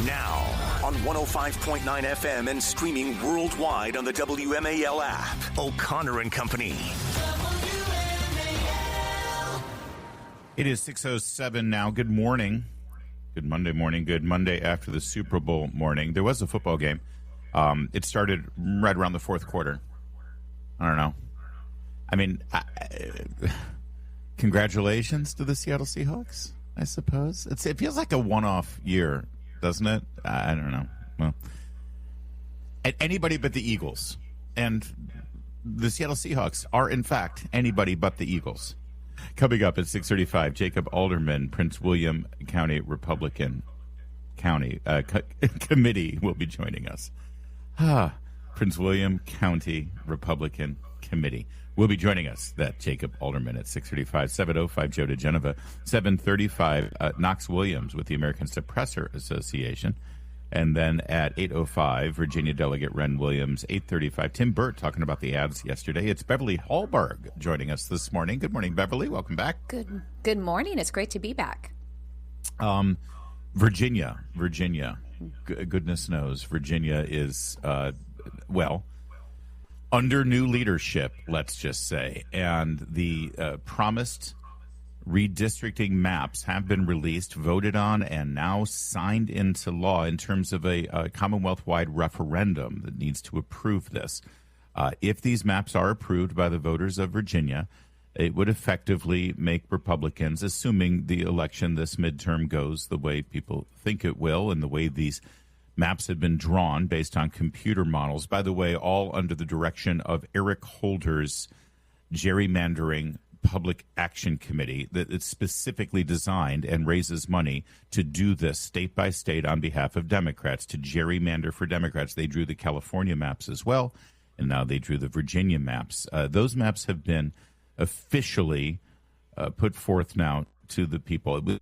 Now, on 105.9 FM and streaming worldwide on the WMAL app. O'Connor and Company. It is 6:07 now. Good morning. Good Monday morning. Good Monday after the Super Bowl morning. There was a football game. It started right around the fourth quarter. I don't know. I mean, congratulations to the Seattle Seahawks, I suppose. It feels like a one-off year, doesn't it? I don't know. Well, anybody but the Eagles. And the Seattle Seahawks are, in fact, anybody but the Eagles. Coming up at 6:35, Jacob Alderman, Prince William County Republican Committee will be joining us. Prince William County Republican Committee will be joining us. That Jacob Alderman at 6:35, 7:05 Joe DeGeneva, 7:35 Knox Williams with the American Suppressor Association, and then at 8:05 Virginia Delegate Ren Williams, 8:35 Tim Burt talking about the ads yesterday. It's Beverly Hallberg joining us this morning. Good morning, Beverly. Welcome back. Good morning. It's great to be back. Virginia. Goodness knows, Virginia is under new leadership, let's just say, and the promised redistricting maps have been released, voted on, and now signed into law in terms of a Commonwealth-wide referendum that needs to approve this. If these maps are approved by the voters of Virginia, it would effectively make Republicans, assuming the election this midterm goes the way people think it will and the way these maps have been drawn based on computer models, by the way, all under the direction of Eric Holder's gerrymandering public action committee that is specifically designed and raises money to do this state by state on behalf of Democrats, to gerrymander for Democrats. They drew the California maps as well, and now they drew the Virginia maps. Those maps have been officially put forth now to the people. It was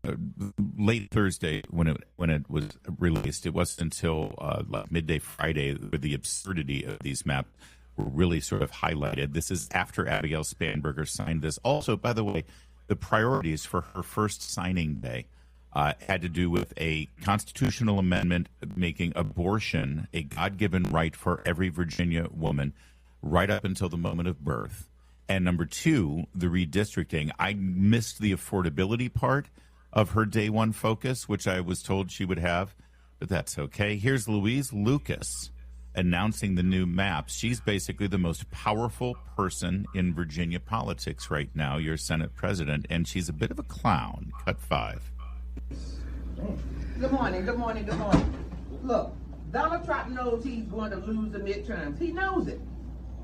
late Thursday when it was released. It wasn't until midday Friday where the absurdity of these maps were really sort of highlighted. This is after Abigail Spanberger signed this. Also, by the way, the priorities for her first signing day had to do with a constitutional amendment making abortion a God-given right for every Virginia woman right up until the moment of birth. And number two, the redistricting. I missed the affordability part of her day one focus, which I was told she would have, but that's okay. Here's Louise Lucas announcing the new maps. She's basically the most powerful person in Virginia politics right now, your Senate president, and she's a bit of a clown. Cut 5. Good morning. Look, Donald Trump knows he's going to lose the midterms. He knows it.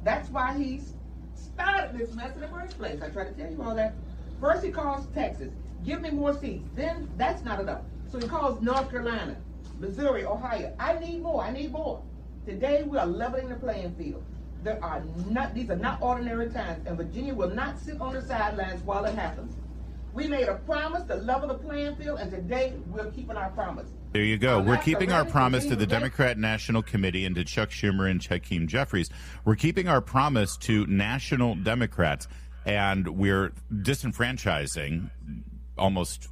That's why he's started this mess in the first place. I try to tell you all that. First he calls Texas, give me more seats. Then that's not enough. So he calls North Carolina, Missouri, Ohio. I need more. Today we are leveling the playing field. These are not ordinary times, and Virginia will not sit on the sidelines while it happens. We made a promise to level the playing field, and today we're keeping our promise. There you go. We're keeping our promise to the Democrat National Committee and to Chuck Schumer and Hakeem Jeffries. We're keeping our promise to national Democrats, and we're disenfranchising almost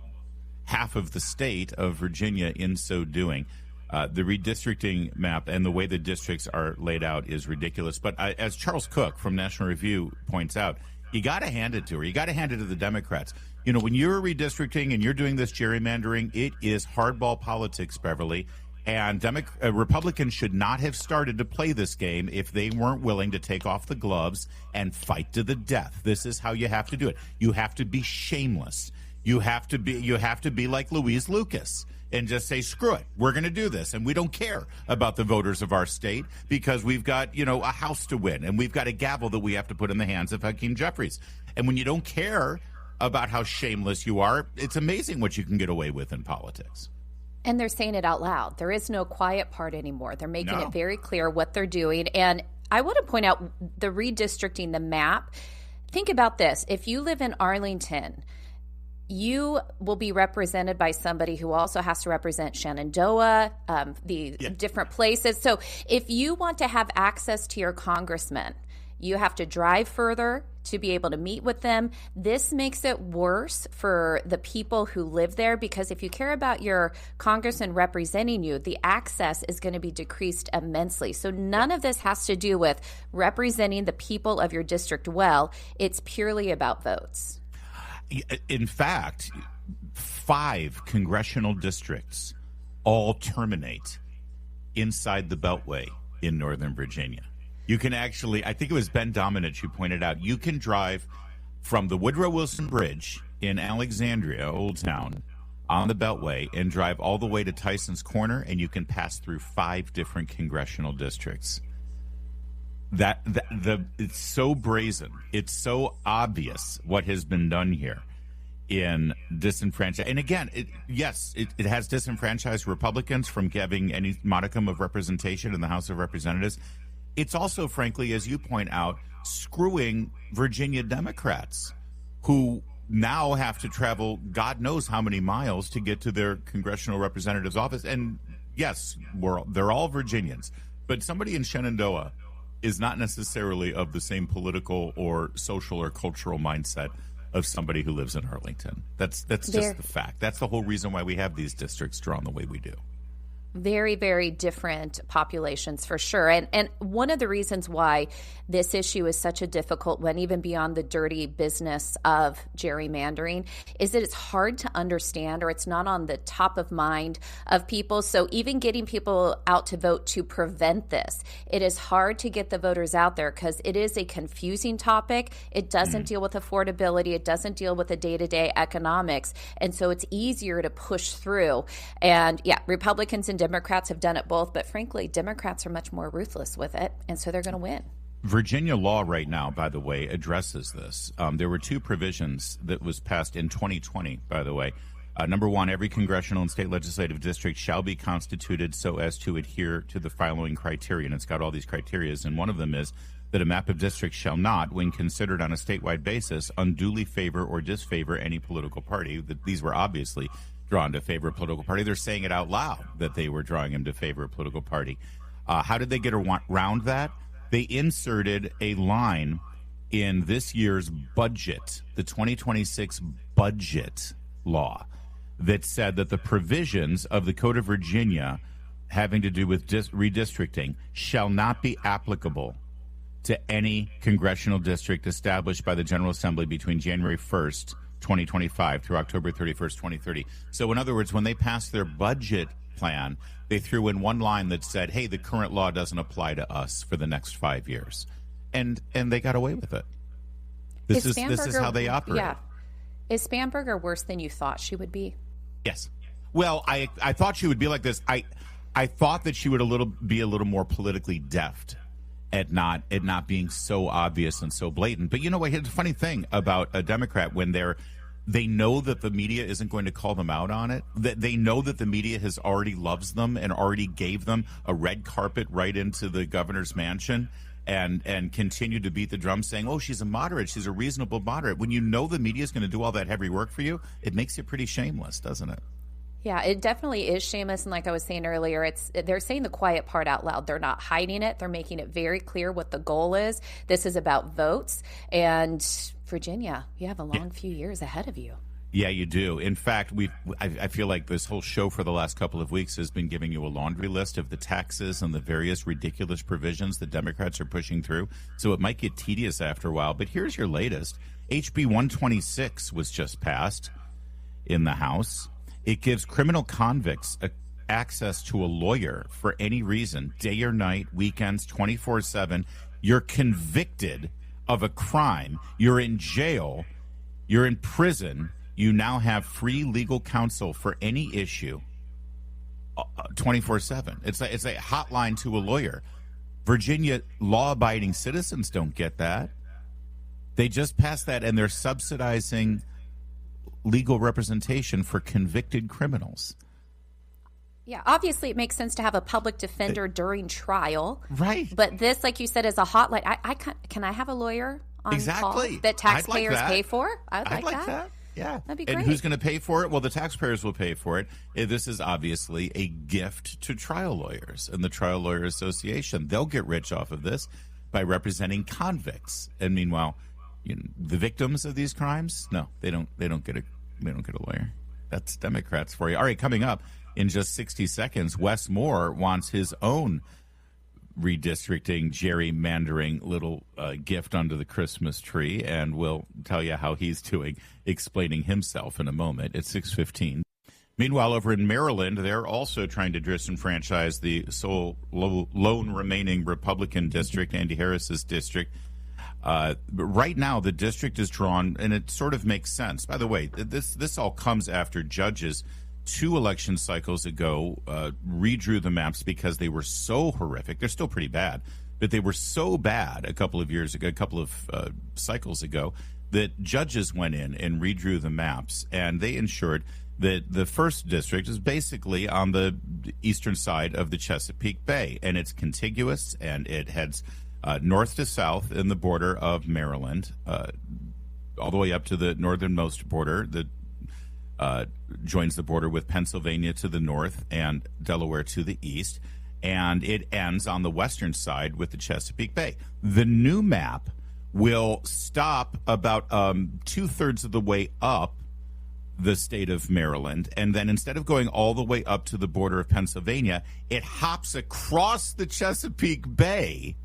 half of the state of Virginia in so doing. The redistricting map and the way the districts are laid out is ridiculous. But as Charles Cook from National Review points out, you got to hand it to her. You got to hand it to the Democrats. You know, when you're redistricting and you're doing this gerrymandering, it is hardball politics, Beverly. And Republicans should not have started to play this game if they weren't willing to take off the gloves and fight to the death. This is how you have to do it. You have to be shameless. You have to be like Louise Lucas and just say, screw it, we're going to do this. And we don't care about the voters of our state because we've got, a house to win and we've got a gavel that we have to put in the hands of Hakeem Jeffries. And when you don't care about how shameless you are, it's amazing what you can get away with in politics. And they're saying it out loud. There is no quiet part anymore. They're making it very clear what they're doing. And I want to point out the redistricting, the map. Think about this. If you live in Arlington, you will be represented by somebody who also has to represent Shenandoah, different places. So if you want to have access to your congressman, You have to drive further to be able to meet with them. This makes it worse for the people who live there, because if you care about your congressman representing you, the access is going to be decreased immensely. So none of this has to do with representing the people of your district well. It's purely about votes. In fact, 5 congressional districts all terminate inside the Beltway in Northern Virginia. You can actually, I think it was Ben Dominich who pointed out, you can drive from the Woodrow Wilson Bridge in Alexandria, Old Town, on the Beltway and drive all the way to Tyson's Corner, and you can pass through 5 different congressional districts. It's so brazen. It's so obvious what has been done here in disenfranchise. And again, it has disenfranchised Republicans from getting any modicum of representation in the House of Representatives. It's also, frankly, as you point out, screwing Virginia Democrats who now have to travel God knows how many miles to get to their congressional representative's office. And yes, they're all Virginians, but somebody in Shenandoah is not necessarily of the same political or social or cultural mindset of somebody who lives in Arlington. That's just the fact. That's the whole reason why we have these districts drawn the way we do. Very, very different populations for sure. And one of the reasons why this issue is such a difficult one, even beyond the dirty business of gerrymandering, is that it's hard to understand, or it's not on the top of mind of people. So even getting people out to vote to prevent this, it is hard to get the voters out there because it is a confusing topic. It doesn't deal with affordability. It doesn't deal with the day-to-day economics. And so it's easier to push through. And yeah, Republicans and Democrats have done it both, but frankly, Democrats are much more ruthless with it, and so they're going to win. Virginia law right now, by the way, addresses this. There were 2 provisions that was passed in 2020, by the way. Number 1, every congressional and state legislative district shall be constituted so as to adhere to the following criteria. And it's got all these criteria, and one of them is that a map of districts shall not, when considered on a statewide basis, unduly favor or disfavor any political party. These were obviously drawn to favor a political party. They're saying it out loud that they were drawing him to favor a political party. How did they get around that? They inserted a line in this year's budget, the 2026 budget law, that said that the provisions of the Code of Virginia having to do with redistricting shall not be applicable to any congressional district established by the General Assembly between January 1st, 2025 through October 31st, 2030. So in other words, when they passed their budget plan, they threw in one line that said, hey, the current law doesn't apply to us for the next 5 years. And they got away with it. This is how they operate. Yeah. Is Spanberger worse than you thought she would be? Yes. Well, I thought she would be like this. I thought that she would be a little more politically deft at not being so obvious and so blatant. But you know what? Here's the funny thing about a Democrat: when they know that the media isn't going to call them out on it, that they know that the media has already loves them and already gave them a red carpet right into the governor's mansion, and continue to beat the drum saying, oh, she's a moderate, she's a reasonable moderate. When you know the media is going to do all that heavy work for you, it makes you pretty shameless, doesn't it? Yeah, it definitely is shameless. And like I was saying earlier, they're saying the quiet part out loud. They're not hiding it. They're making it very clear what the goal is. This is about votes. And Virginia, you have a long few years ahead of you. Yeah, you do. In fact, I feel like this whole show for the last couple of weeks has been giving you a laundry list of the taxes and the various ridiculous provisions the Democrats are pushing through. So it might get tedious after a while. But here's your latest. HB 126 was just passed in the House. It gives criminal convicts access to a lawyer for any reason, day or night, weekends, 24/7. You're convicted of a crime. You're in jail. You're in prison. You now have free legal counsel for any issue, 24/7. It's a hotline to a lawyer. Virginia law-abiding citizens don't get that. They just passed that, and they're subsidizing legal representation for convicted criminals. Yeah, obviously it makes sense to have a public defender during trial. Right. But this, like you said, is a hotline. Can I have a lawyer on call that taxpayers pay for? I'd like that. Yeah. That'd be great. And who's going to pay for it? Well, the taxpayers will pay for it. This is obviously a gift to trial lawyers and the Trial Lawyer Association. They'll get rich off of this. by representing convicts. And meanwhile, the victims of these crimes, no, they don't get a lawyer. That's Democrats for you. All right, coming up in just 60 seconds, Wes Moore wants his own redistricting, gerrymandering little gift under the Christmas tree, and we'll tell you how he's doing, explaining himself in a moment. It's 6:15. Meanwhile, over in Maryland, they're also trying to disenfranchise the sole lone remaining Republican district, Andy Harris's district. Right now, the district is drawn, and it sort of makes sense. By the way, this all comes after judges 2 election cycles ago redrew the maps because they were so horrific. They're still pretty bad, but they were so bad a couple of cycles ago, that judges went in and redrew the maps, and they ensured that the first district is basically on the eastern side of the Chesapeake Bay, and it's contiguous, and it heads north to south in the border of Maryland, all the way up to the northernmost border that joins the border with Pennsylvania to the north and Delaware to the east, and it ends on the western side with the Chesapeake Bay. The new map will stop about 2/3 of the way up the state of Maryland, and then instead of going all the way up to the border of Pennsylvania, it hops across the Chesapeake Bay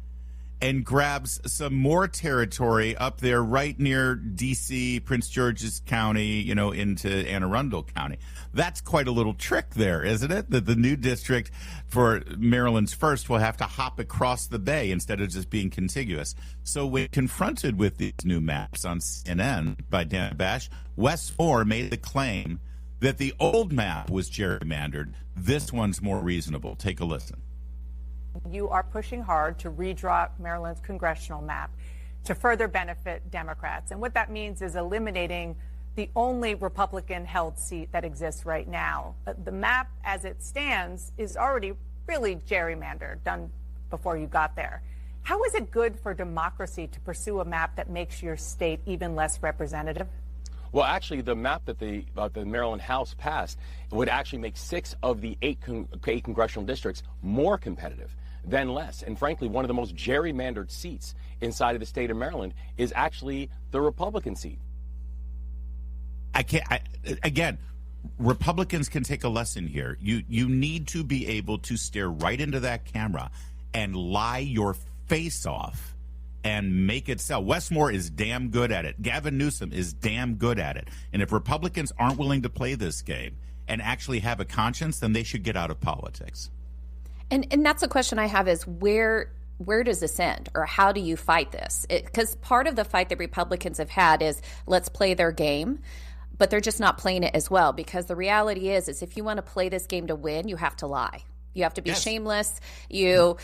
and grabs some more territory up there right near D.C., Prince George's County, into Anne Arundel County. That's quite a little trick there, isn't it? That the new district for Maryland's first will have to hop across the bay instead of just being contiguous. So when confronted with these new maps on CNN by Dana Bash, Wes Moore made the claim that the old map was gerrymandered. This one's more reasonable. Take a listen. You are pushing hard to redraw Maryland's congressional map to further benefit Democrats. And what that means is eliminating the only Republican-held seat that exists right now. The map as it stands is already really gerrymandered, done before you got there. How is it good for democracy to pursue a map that makes your state even less representative? Well, actually, the map that the Maryland House passed would actually make 6 of the 8 congressional districts more competitive than less. And frankly, one of the most gerrymandered seats inside of the state of Maryland is actually the Republican seat. Again, Republicans can take a lesson here. You need to be able to stare right into that camera and lie your face off and make it sell. Wes Moore is damn good at it. Gavin Newsom is damn good at it. And if Republicans aren't willing to play this game and actually have a conscience, then they should get out of politics. And that's a question I have is where does this end, or how do you fight this? Because part of the fight that Republicans have had is let's play their game, but they're just not playing it as well, because the reality is if you want to play this game to win, you have to lie. You have to be shameless. You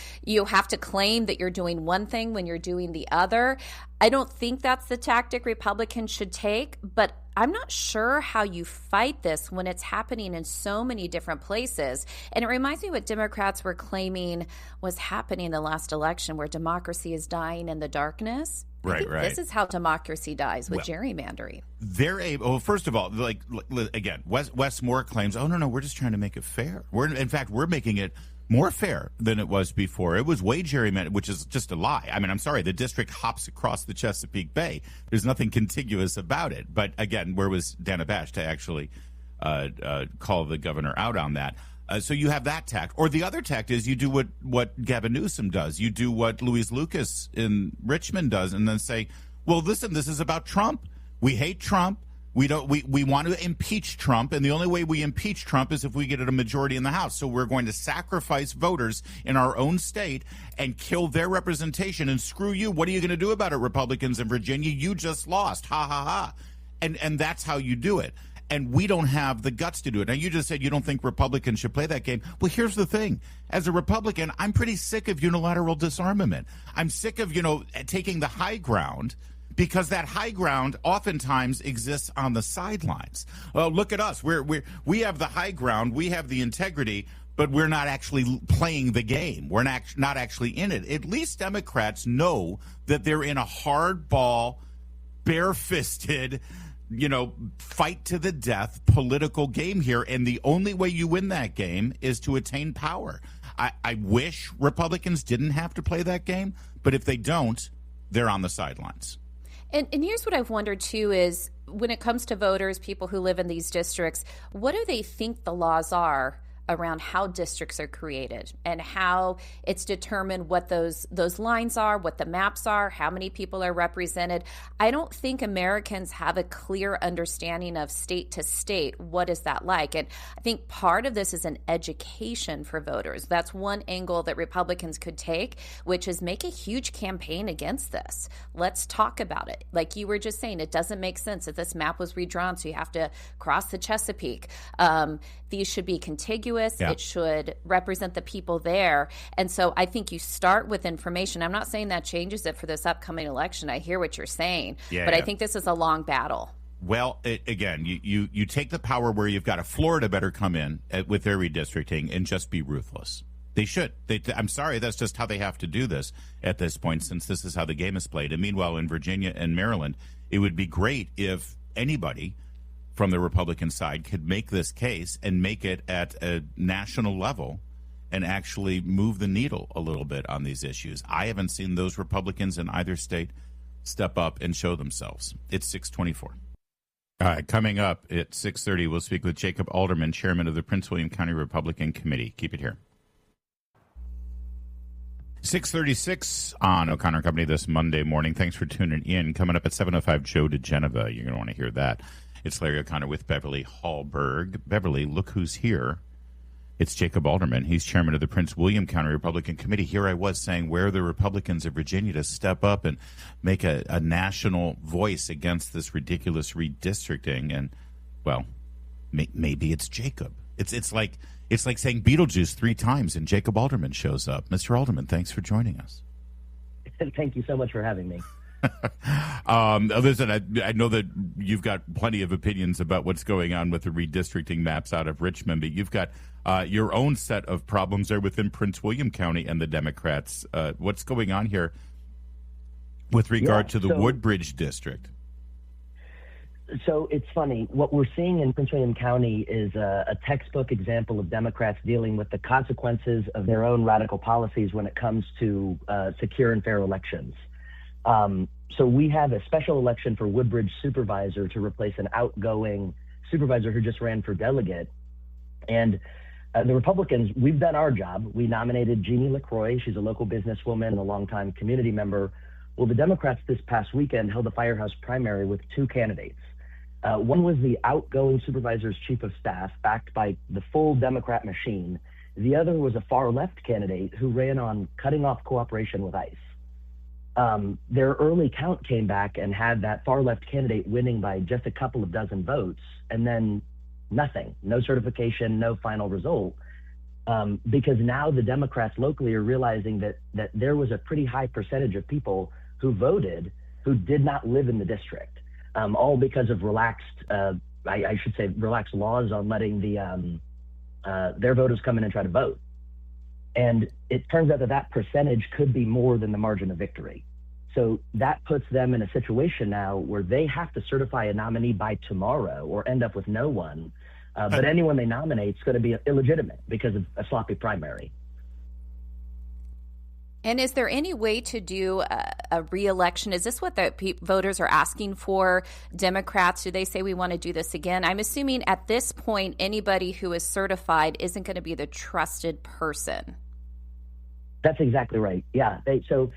have to claim that you're doing one thing when you're doing the other. I don't think that's the tactic Republicans should take, but I'm not sure how you fight this when it's happening in so many different places. And it reminds me what Democrats were claiming was happening in the last election, where democracy is dying in the darkness. Right. This is how democracy dies, with gerrymandering. They're able. Well, first of all, again, Wes Moore claims, "Oh no, we're just trying to make it fair. In fact, we're making it more fair than it was before. It was way gerrymandered," which is just a lie. I mean, I'm sorry. The district hops across the Chesapeake Bay. There's nothing contiguous about it. But again, where was Dana Bash to actually call the governor out on that? So you have that tact. Or the other tact is you do what Gavin Newsom does. You do what Louise Lucas in Richmond does, and then say, well, listen, this is about Trump. We hate Trump. We want to impeach Trump, and the only way we impeach Trump is if we get a majority in the House. So we're going to sacrifice voters in our own state and kill their representation. And screw you. What are you going to do about it, Republicans in Virginia? You just lost. Ha, ha, ha. And that's how you do it. And we don't have the guts to do it. Now, you just said you don't think Republicans should play that game. Well, here's the thing. As a Republican, I'm pretty sick of unilateral disarmament. I'm sick of, taking the high ground, because that high ground oftentimes exists on the sidelines. Look at us. We have the high ground. We have the integrity, but we're not actually playing the game. We're not actually in it. At least Democrats know that they're in a hardball, bare-fisted, fight to the death political game here. And the only way you win that game is to attain power. I wish Republicans didn't have to play that game, but if they don't, they're on the sidelines. And here's what I've wondered, too, is when it comes to voters, people who live in these districts, what do they think the laws are around how districts are created and how it's determined what those lines are, what the maps are, how many people are represented? I don't think Americans have a clear understanding of state to state. What is that like? And I think part of this is an education for voters. That's one angle that Republicans could take, which is make a huge campaign against this. Let's talk about it. Like you were just saying, it doesn't make sense that this map was redrawn, so you have to cross the Chesapeake. These should be contiguous. Yeah. It should represent the people there. And so I think you start with information. I'm not saying that changes it for this upcoming election. I hear what you're saying. But I think this is a long battle. Well, again, you take the power where you've got a Florida better come in with their redistricting and just be ruthless. They should. I'm sorry, that's just how they have to do this at this point, since this is how the game is played. And meanwhile, in Virginia and Maryland, it would be great if anybody from the Republican side could make this case and make it at a national level and actually move the needle a little bit on these issues. I haven't seen those Republicans in either state step up and show themselves. It's 624. All right, coming up at 6:30, we'll speak with Jacob Alderman, chairman of the Prince William County Republican Committee. Keep it here. 6:36 on O'Connor Company this Monday morning. Thanks for tuning in. Coming up at 7:05, Joe DeGeneva. You're going to want to hear that. It's Larry O'Connor with Beverly Hallberg. Beverly, look who's here. It's Jacob Alderman. He's chairman of the Prince William County Republican Committee. Here I was saying, where are the Republicans of Virginia to step up and make a national voice against this ridiculous redistricting? And, well, maybe it's Jacob. It's like saying Beetlejuice 3 times and Jacob Alderman shows up. Mr. Alderman, thanks for joining us. Thank you so much for having me. Listen, I know that you've got plenty of opinions about what's going on with the redistricting maps out of Richmond, but you've got your own set of problems there within Prince William County and the Democrats. What's going on here with regard to the Woodbridge District? So it's funny. What we're seeing in Prince William County is a textbook example of Democrats dealing with the consequences of their own radical policies when it comes to secure and fair elections. So we have a special election for Woodbridge supervisor to replace an outgoing supervisor who just ran for delegate. And the Republicans, we've done our job. We nominated Jeannie LaCroix. She's a local businesswoman and a longtime community member. Well, the Democrats this past weekend held a firehouse primary with 2 candidates. One was the outgoing supervisor's chief of staff, backed by the full Democrat machine. The other was a far-left candidate who ran on cutting off cooperation with ICE. Their early count came back and had that far-left candidate winning by just a couple of dozen votes, and then nothing, no certification, no final result, because now the Democrats locally are realizing that there was a pretty high percentage of people who voted who did not live in the district, all because of relaxed laws on letting their voters come in and try to vote. And it turns out that percentage could be more than the margin of victory. So that puts them in a situation now where they have to certify a nominee by tomorrow or end up with no one. But anyone they nominate is going to be illegitimate because of a sloppy primary. And is there any way to do a re-election? Is this what the voters are asking for? Democrats, do they say we want to do this again? I'm assuming at this point, anybody who is certified isn't going to be the trusted person. That's exactly right. Yeah. So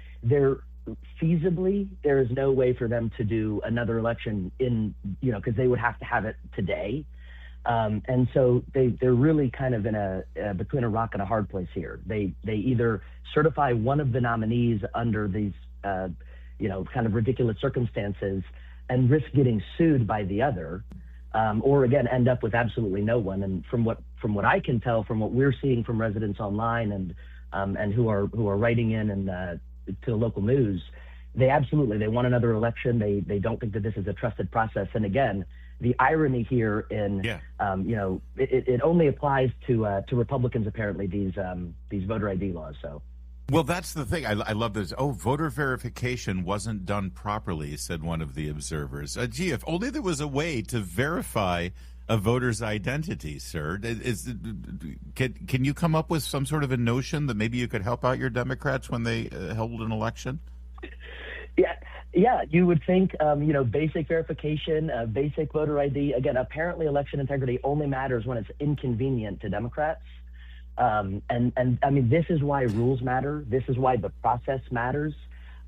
feasibly, there is no way for them to do another election because they would have to have it today. And so they're really kind of in between a rock and a hard place here. They either certify one of the nominees under these, kind of ridiculous circumstances and risk getting sued by the other, or again, end up with absolutely no one. And from what I can tell, from what we're seeing from residents online and who are writing in and to the local news, they want another election. They don't think that this is a trusted process. And again, the irony here it only applies to Republicans, apparently, these voter ID laws. So Well, that's the thing. I love this. Oh, voter verification wasn't done properly, said one of the observers. Gee, if only there was a way to verify a voter's identity, sir. Can you come up with some sort of a notion that maybe you could help out your Democrats when they held an election? Yeah, you would think, basic verification, basic voter ID. Again, apparently election integrity only matters when it's inconvenient to Democrats. And I mean, this is why rules matter. This is why the process matters.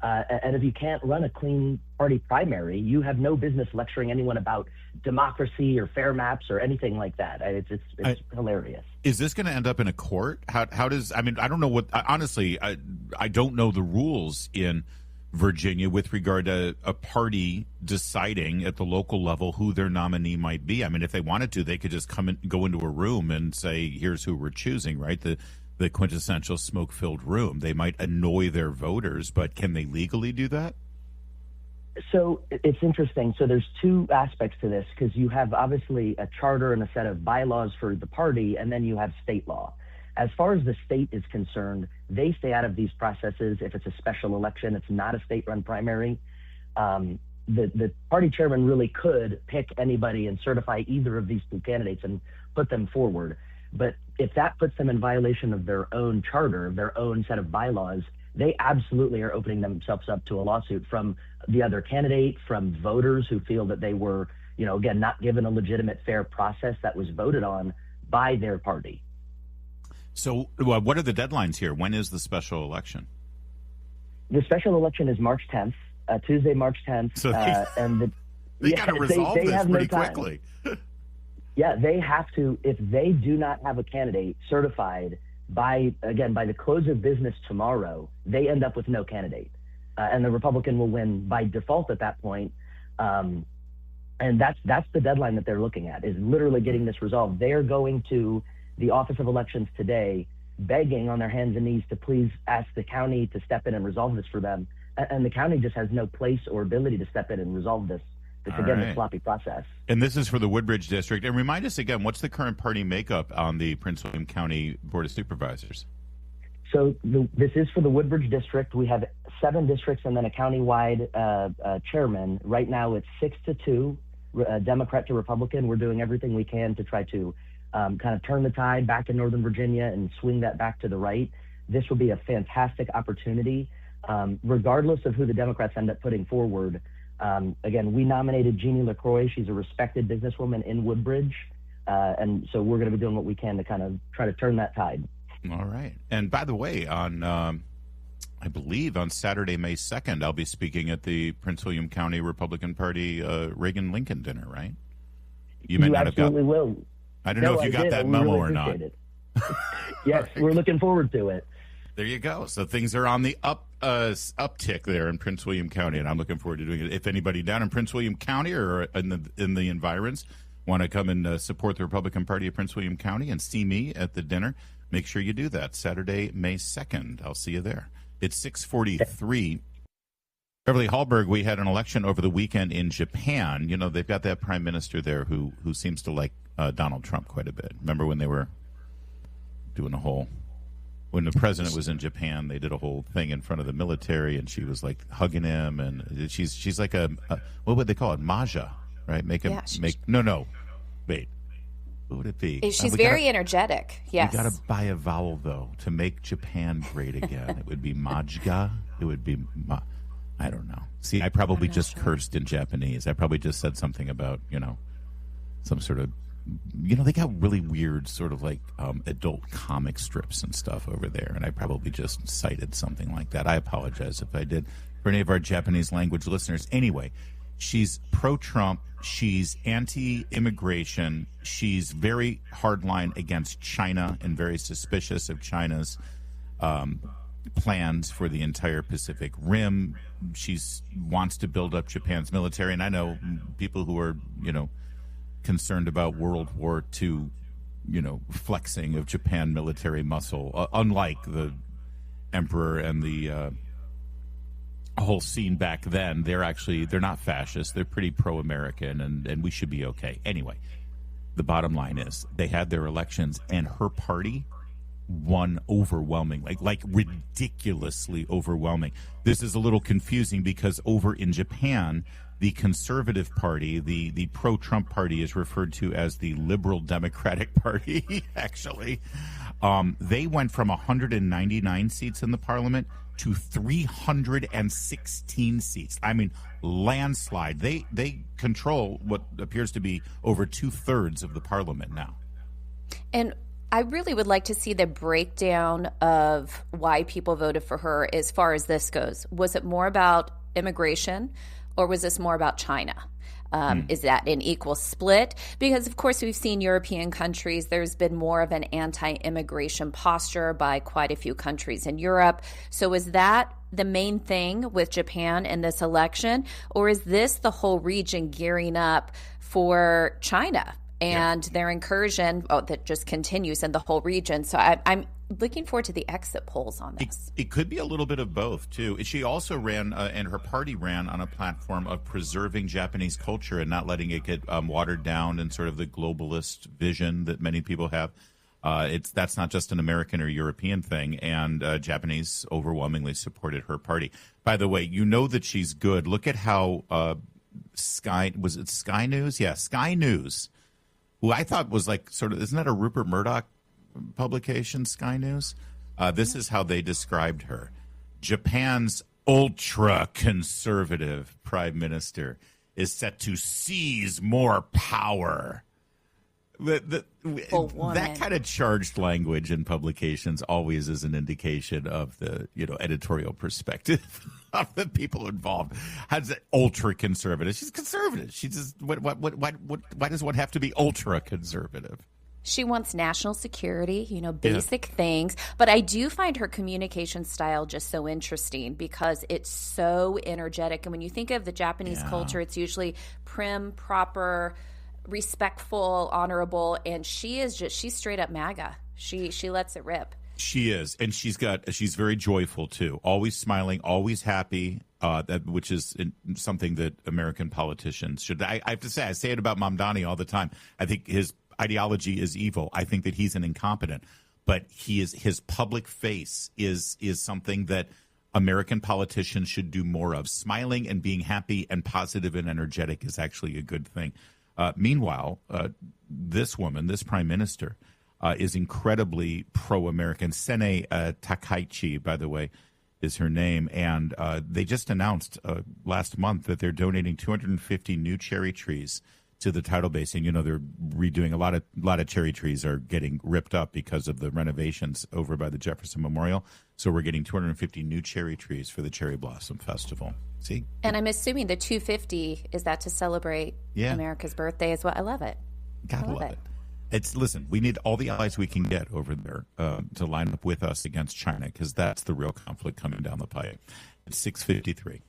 And if you can't run a clean party primary, you have no business lecturing anyone about democracy or fair maps or anything like that. It's hilarious. Is this going to end up in a court? How does, I mean, I don't know what, honestly, I don't know the rules in Virginia with regard to a party deciding at the local level who their nominee might be. I mean, if they wanted to, they could just go into a room and say, here's who we're choosing, right? The quintessential smoke-filled room. They might annoy their voters, but can they legally do that? So it's interesting. So there's two aspects to this, because you have obviously a charter and a set of bylaws for the party, and then you have state law. As far as the state is concerned, they stay out of these processes. If it's a special election, it's not a state-run primary. The party chairman really could pick anybody and certify either of these two candidates and put them forward. But if that puts them in violation of their own charter, their own set of bylaws, they absolutely are opening themselves up to a lawsuit from the other candidate, from voters who feel that they were, again, not given a legitimate, fair process that was voted on by their party. So what are the deadlines here? When is the special election? The special election is March 10th, Tuesday, March 10th. So they got to resolve this pretty quickly. Yeah, they have to. If they do not have a candidate certified by the close of business tomorrow, they end up with no candidate. And the Republican will win by default at that point. And that's the deadline that they're looking at, is literally getting this resolved. They are going to the Office of Elections today, begging on their hands and knees to please ask the county to step in and resolve this for them. And the county just has no place or ability to step in and resolve this. It's, again, a sloppy process. And this is for the Woodbridge District. And remind us again, what's the current party makeup on the Prince William County Board of Supervisors? So this is for the Woodbridge District. We have 7 districts and then a countywide chairman. Right now it's 6-2, Democrat to Republican. We're doing everything we can to try to kind of turn the tide back in Northern Virginia and swing that back to the right. This will be a fantastic opportunity, regardless of who the Democrats end up putting forward. Again, we nominated Jeannie LaCroix. She's a respected businesswoman in Woodbridge. And so we're going to be doing what we can to kind of try to turn that tide. All right. And by the way, I believe on Saturday, May 2nd, I'll be speaking at the Prince William County Republican Party Reagan-Lincoln dinner, right? You absolutely will. I don't know if you got that memo or not. Yes, we're looking forward to it. There you go. So things are on the uptick there in Prince William County, and I'm looking forward to doing it. If anybody down in Prince William County or in the environs want to come and support the Republican Party of Prince William County and see me at the dinner, make sure you do that. Saturday, May 2nd. I'll see you there. It's 6:43. Beverly, Hallberg, we had an election over the weekend in Japan. You know, they've got that prime minister there who seems to like Donald Trump quite a bit. Remember when they were doing when the president was in Japan, they did a whole thing in front of the military, and she was like hugging him, and she's like a what would they call it? Maja, right? Wait. What would it be? She's very energetic. Yes. You got to buy a vowel, though, to make Japan great again. It would be Majga. It would be I don't know. See, I probably just cursed in Japanese. I probably just said something about, some sort of, they got really weird sort of like adult comic strips and stuff over there. And I probably just cited something like that. I apologize if I did for any of our Japanese language listeners. Anyway, she's pro-Trump. She's anti-immigration. She's very hardline against China and very suspicious of China's plans for the entire Pacific Rim. She wants to build up Japan's military. And I know people who are, concerned about World War II, flexing of Japan military muscle, unlike the emperor and the whole scene back then. They're not fascist. They're pretty pro-American, and we should be okay. Anyway, the bottom line is they had their elections, and her party won overwhelmingly, like ridiculously overwhelming. This is a little confusing because over in Japan, the Conservative Party, the pro-Trump party, is referred to as the Liberal Democratic Party, actually. They went from 199 seats in the parliament to 316 seats. I mean, landslide. They control what appears to be over 2/3 of the parliament now. And I really would like to see the breakdown of why people voted for her as far as this goes. Was it more about immigration, or was this more about China? Is that an equal split? Because, of course, we've seen European countries, there's been more of an anti-immigration posture by quite a few countries in Europe. So is that the main thing with Japan in this election? Or is this the whole region gearing up for China and their incursion that just continues in the whole region? So I'm looking forward to the exit polls on this. It could be a little bit of both, too. She also ran, and her party ran on a platform of preserving Japanese culture and not letting it get watered down in sort of the globalist vision that many people have. That's not just an American or European thing, and Japanese overwhelmingly supported her party. By the way, you know that she's good. Look at how Sky News? Yeah, Sky News, who I thought was like sort of, isn't that a Rupert Murdoch publication, Sky News? This is how they described her. Japan's ultra-conservative prime minister is set to seize more power. That kind of charged language in publications always is an indication of the editorial perspective of the people involved. How's it ultra-conservative? She's conservative. She just why does one have to be ultra-conservative? She wants national security, basic things. But I do find her communication style just so interesting because it's so energetic. And when you think of the Japanese culture, it's usually prim, proper, respectful, honorable. And she's straight up MAGA. She lets it rip. She is. And she's very joyful, too. Always smiling, always happy, which is something that American politicians should. I have to say, I say it about Mamdani all the time. I think his ideology is evil. I think that he's an incompetent, but his public face is something that American politicians should do more of. Smiling and being happy and positive and energetic is actually a good thing. Meanwhile, this woman, this prime minister, is incredibly pro-American. Sene Takaichi, by the way, is her name, and they just announced last month that they're donating 250 new cherry trees to the tidal basin. They're redoing a lot of cherry trees are getting ripped up because of the renovations over by the Jefferson Memorial. So we're getting 250 new cherry trees for the Cherry Blossom Festival. See? And I'm assuming the 250 is that to celebrate America's birthday as well. I love it. Gotta love it. Listen, we need all the allies we can get over there to line up with us against China, because that's the real conflict coming down the pipe. It's 6:53.